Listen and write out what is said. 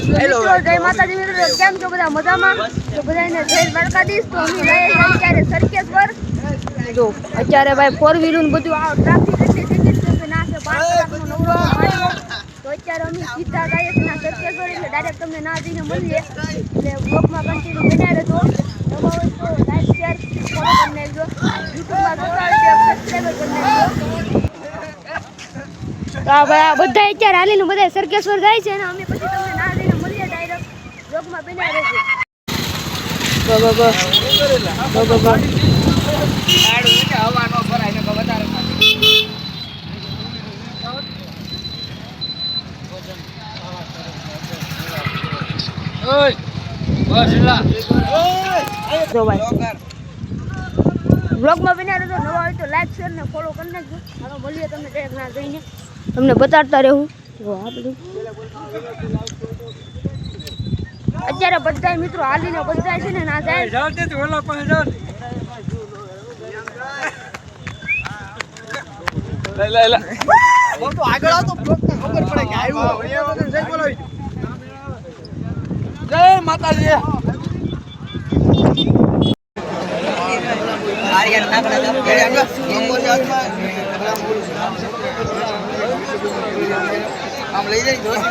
મિત્રો જય માતાજી મિત્રો કેમ છો બધા મજામાં તો બધાને જય દ્વારકાધીશ તો અમે જઈએ છીએ અત્યારે સરકેસ પર જો અત્યારે ભાઈ 4 વ્હીલર ને બધું આ ટ્રાફિક એટલી ટિકિટ છે ના છે 5 કલાકનો નવરો આવ્યો તો અત્યારે અમે સીધા જઈએ છીએ ના સરકેસ પર એટલે ડાયરેક્ટ તમને ના જઈને મળીએ એટલે બ્લોગમાં કન્ટિન્યુ બન્યા રહેજો નવા હોય તો લાઈક શેર ફોલો કરી નાખજો યુટ્યુબમાં જોતા હોય તો સબસ્ક્રાઇબ કરી નાખજો તો ભાઈ આ બધા અત્યારે હાલીને બધા સરકેશ્વર જાય છે અને અમે પછી તમને ના જઈને મળીએ ડાયરેક્ટ બ્લોગમાં બન્યા રહેજો હવાનો ભરાય ને વધારે બ્લોગમાં બન્યા રહેજો નવા હોય તો લાઈક શેર ને ફોલો કરી નાખજો હાલો મળીએ તમને ડાયરેક્ટ ના જઈને તમને બતાડતા રહેવું જો આ બધું અત્યારે બધા મિત્રો હાલીને બધા છે ને ના જાય આગળ આવતો ખબર પડે કે આવ્યો જય માતાજી આમ લઈ જાય